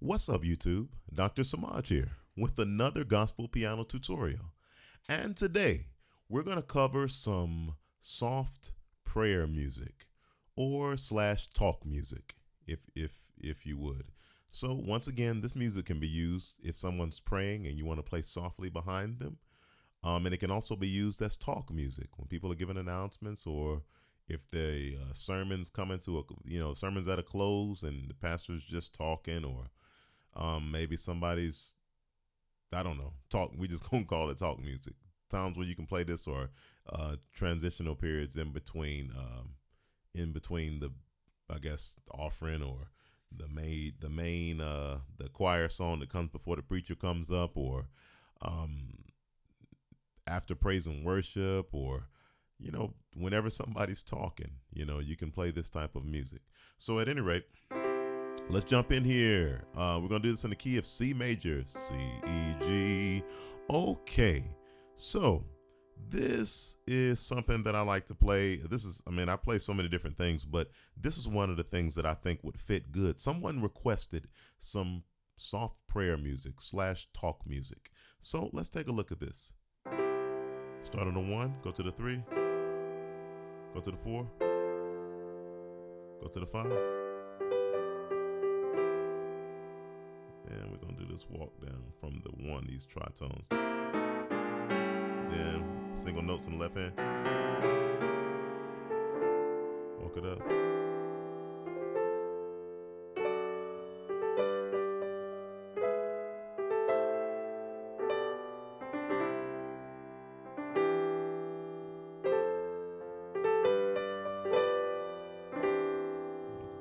What's up, YouTube? Dr. Samaj here with another gospel piano tutorial. And today we're going to cover some soft prayer music or slash talk music, if you would. So once again, this music can be used if someone's praying and you want to play softly behind them. And it can also be used as talk music when people are giving announcements, or if the sermon's coming to sermon's at a close and the pastor's just talking, or maybe somebody's, I don't know, talk. We just gonna call it talk music. Times where you can play this, or transitional periods in between the, I guess, offering or the choir song that comes before the preacher comes up, or after praise and worship, or whenever somebody's talking, you can play this type of music. So at any rate, let's jump in here. We're gonna do this in the key of C major, C, E, G. Okay, so this is something that I like to play. I play so many different things, but this is one of the things that I think would fit good. Someone requested some soft prayer music slash talk music. So let's take a look at this. Start on the 1, go to the 3, go to the 4, go to the 5. And we're going to do this walk down from the 1, these tritones. Then single notes in the left hand. Walk it up.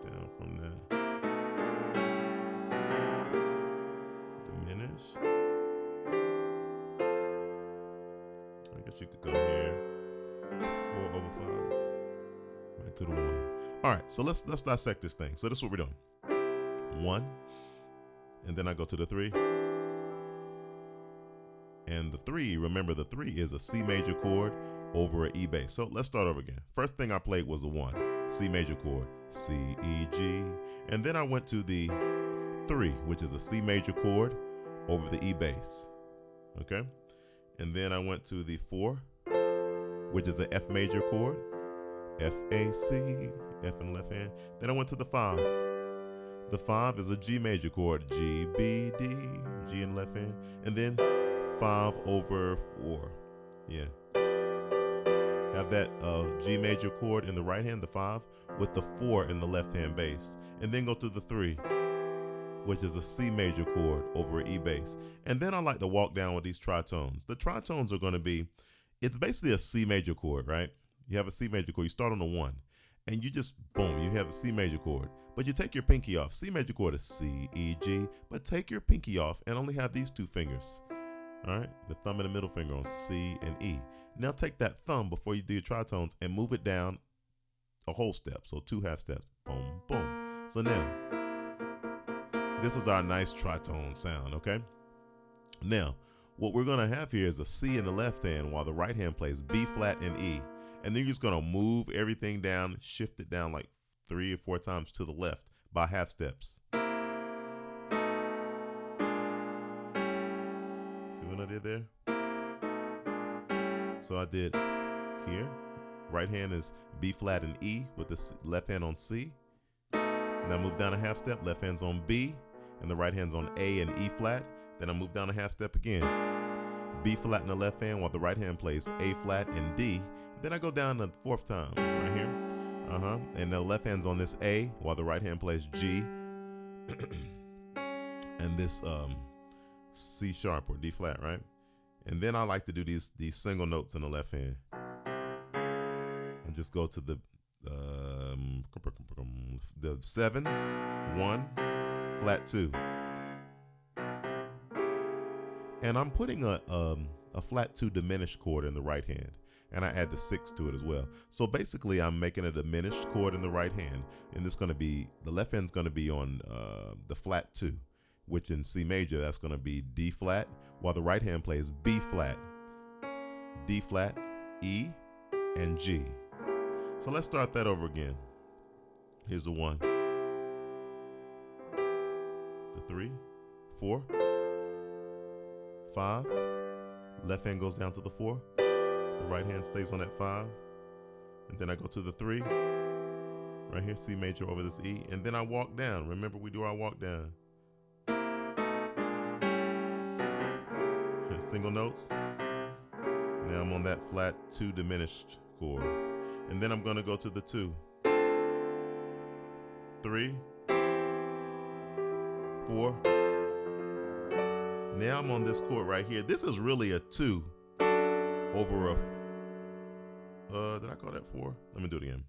Down from there. Diminish. I guess you could go here. 4 over 5. Back to the 1. All right, so let's dissect this thing. So this is what we're doing. 1, and then I go to the 3. And the 3, remember the 3 is a C major chord over an E bass. So let's start over again. First thing I played was the 1, C major chord, C, E, G. And then I went to the 3, which is a C major chord over the E bass. Okay? And then I went to the 4, which is an F major chord, F, A, C, F in the left hand. Then I went to the 5. The 5 is a G major chord, G, B, D, G in the left hand. And then 5 over 4. Yeah. Have that G major chord in the right hand, the 5, with the 4 in the left hand bass. And then go to the 3, which is a C major chord over an E bass. And then I like to walk down with these tritones. The tritones are going to be, it's basically a C major chord, right? You have a C major chord. You start on the 1, and you just, boom, you have a C major chord. But you take your pinky off. C major chord is C, E, G. But take your pinky off and only have these 2 fingers. All right, the thumb and the middle finger on C and E. Now take that thumb before you do your tritones and move it down a whole step. So 2 half steps. Boom, boom. So now, this is our nice tritone sound, okay? Now, what we're gonna have here is a C in the left hand while the right hand plays B flat and E. And then you're just gonna move everything down, shift it down like 3 or 4 times to the left by half steps. See what I did there? So I did here. Right hand is B flat and E with the left hand on C. Now move down a half step, left hand's on B, and the right hand's on A and E flat. Then I move down a half step again. B flat in the left hand while the right hand plays A flat and D. Then I go down the 4th time, right here. And the left hand's on this A while the right hand plays G. And this C sharp or D flat, right? And then I like to do these single notes in the left hand. And just go to the 7, 1, flat 2. And I'm putting a flat 2 diminished chord in the right hand. And I add the 6 to it as well. So basically I'm making a diminished chord in the right hand. And this gonna be, the left hand's gonna be on the flat 2, which in C major, that's gonna be D flat, while the right hand plays B flat, D flat, E, and G. So let's start that over again. Here's the 1, the 3, 4, 5. Left hand goes down to the 4. The right hand stays on that 5. And then I go to the 3. Right here, C major over this E. And then I walk down. Remember, we do our walk down. Single notes. Now I'm on that flat 2 diminished chord. And then I'm going to go to the 2. 3, 4. Now I'm on this chord right here. This is really a 2 over a, did I call that 4? Let me do it again.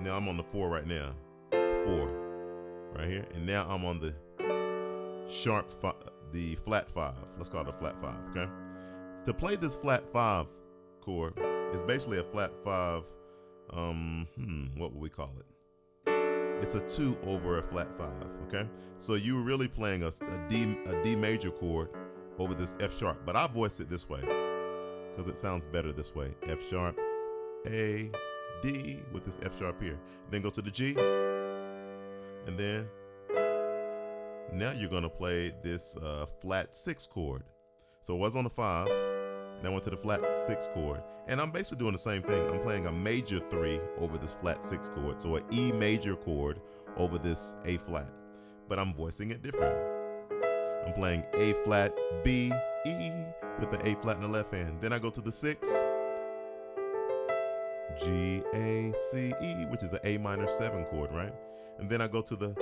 Now I'm on the 4 right now. 4 right here. And now I'm on the sharp, the flat 5. Let's call it a flat 5, okay? To play this flat 5 chord, it's basically a flat 5, what would we call it? It's a 2 over a flat 5, okay? So you're really playing a D major chord over this F sharp, but I voice it this way because it sounds better this way. F sharp, A, D with this F sharp here. Then go to the G, and then now you're gonna play this flat 6 chord. So it was on the 5, and I went to the flat 6 chord. And I'm basically doing the same thing. I'm playing a major 3 over this flat 6 chord. So an E major chord over this A flat. But I'm voicing it different. I'm playing A flat, B, E with the A flat in the left hand. Then I go to the 6, G, A, C, E, which is an A minor 7 chord, right? And then I go to the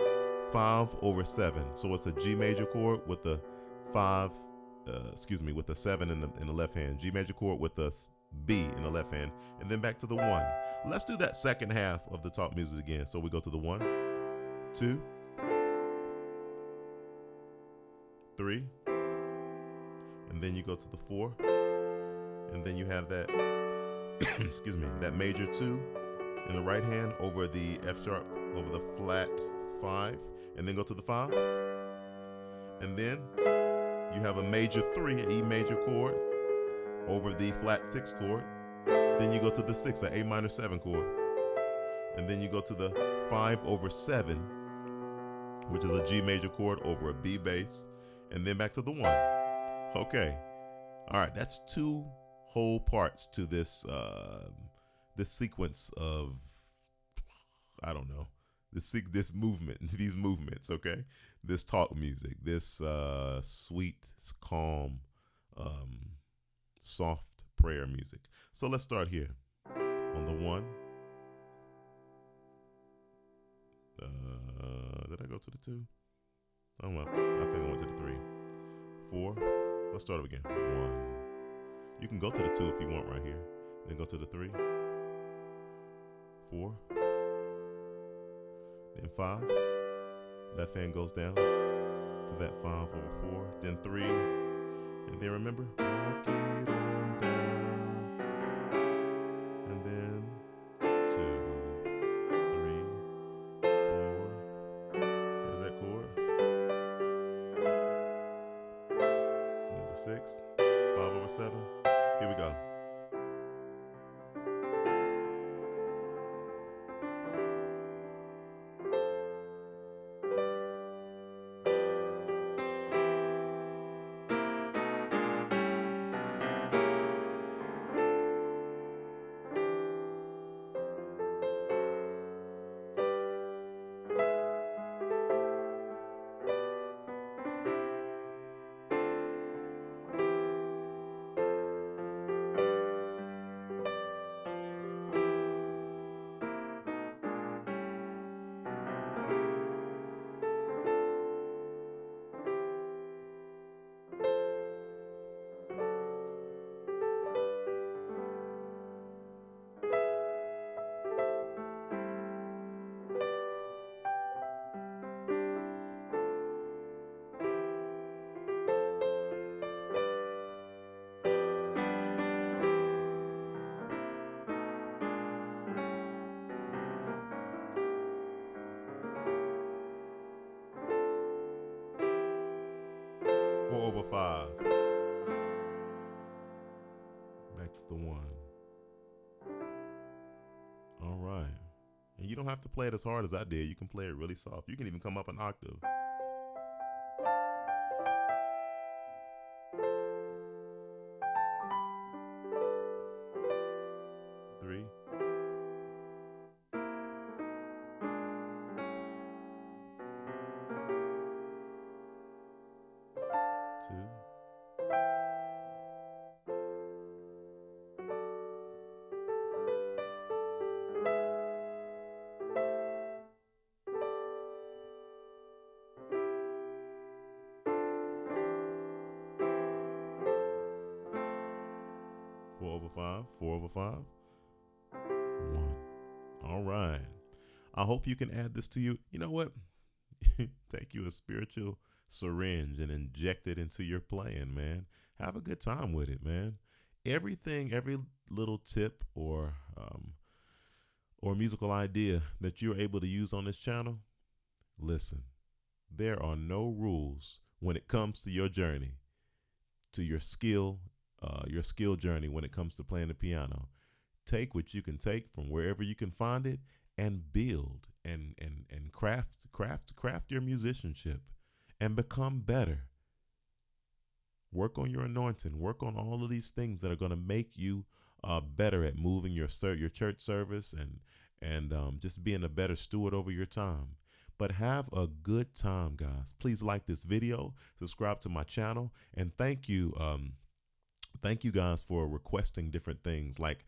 5 over 7. So it's a G major chord with the 5, with the 7 in the left hand. G major chord with the B in the left hand. And then back to the 1. Let's do that second half of the talk music again. So we go to the 1, 2, 3, and then you go to the 4, and then you have that, that major 2 in the right hand over the F sharp over the flat 5, and then go to the 5, and then you have a major 3, an E major chord over the flat 6 chord. Then you go to the 6, an A minor 7 chord, and then you go to the 5 over 7, which is a G major chord over a B bass, and then back to the 1. Okay, all right, that's 2 whole parts to this this sequence of, I don't know, this movement, these movements, okay? This talk music, this sweet, calm, soft prayer music. So let's start here on the 1. Did I go to the 2? Oh well, I think I went to the 3. 4. Let's start over again. 1. You can go to the 2 if you want right here. Then go to the 3. 4. Then 5. Left hand goes down to that 5 over 4. Then 3. And then remember, walk it on down. And then 2, 3, 4. There's that chord. There's a 6. 5 over 7. Here we go. Over 5. Back to the 1. All right. And you don't have to play it as hard as I did. You can play it really soft. You can even come up an octave. 3, 2, 4/5, 4/5, 1. All right. I hope you can add this to you. You know what? Take you a spiritual syringe and inject it into your playing, man. Have a good time with it, man. Every little tip or musical idea that you're able to use on this channel, listen, there are no rules when it comes to your journey, to your skill journey when it comes to playing the piano. Take what you can take from wherever you can find it and build and craft your musicianship and become better. Work on your anointing. Work on all of these things that are going to make you better at moving your church service and just being a better steward over your time. But have a good time, guys. Please like this video, subscribe to my channel, and thank you. Thank you guys for requesting different things like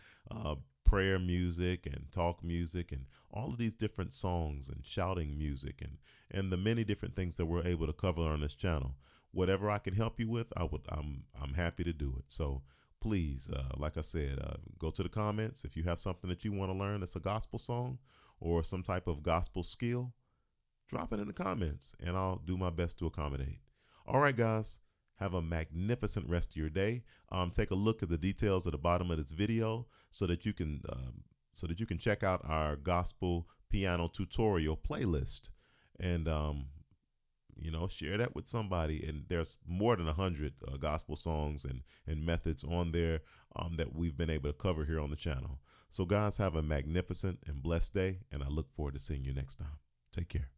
prayer music and talk music and all of these different songs and shouting music and the many different things that we're able to cover on this channel. Whatever I can help you with, I'm happy to do it. So please, like I said, go to the comments. If you have something that you want to learn that's a gospel song or some type of gospel skill, drop it in the comments and I'll do my best to accommodate. All right, guys. Have a magnificent rest of your day. Take a look at the details at the bottom of this video so that you can check out our gospel piano tutorial playlist and share that with somebody. And there's more than 100 gospel songs and methods on there that we've been able to cover here on the channel. So guys, have a magnificent and blessed day, and I look forward to seeing you next time. Take care.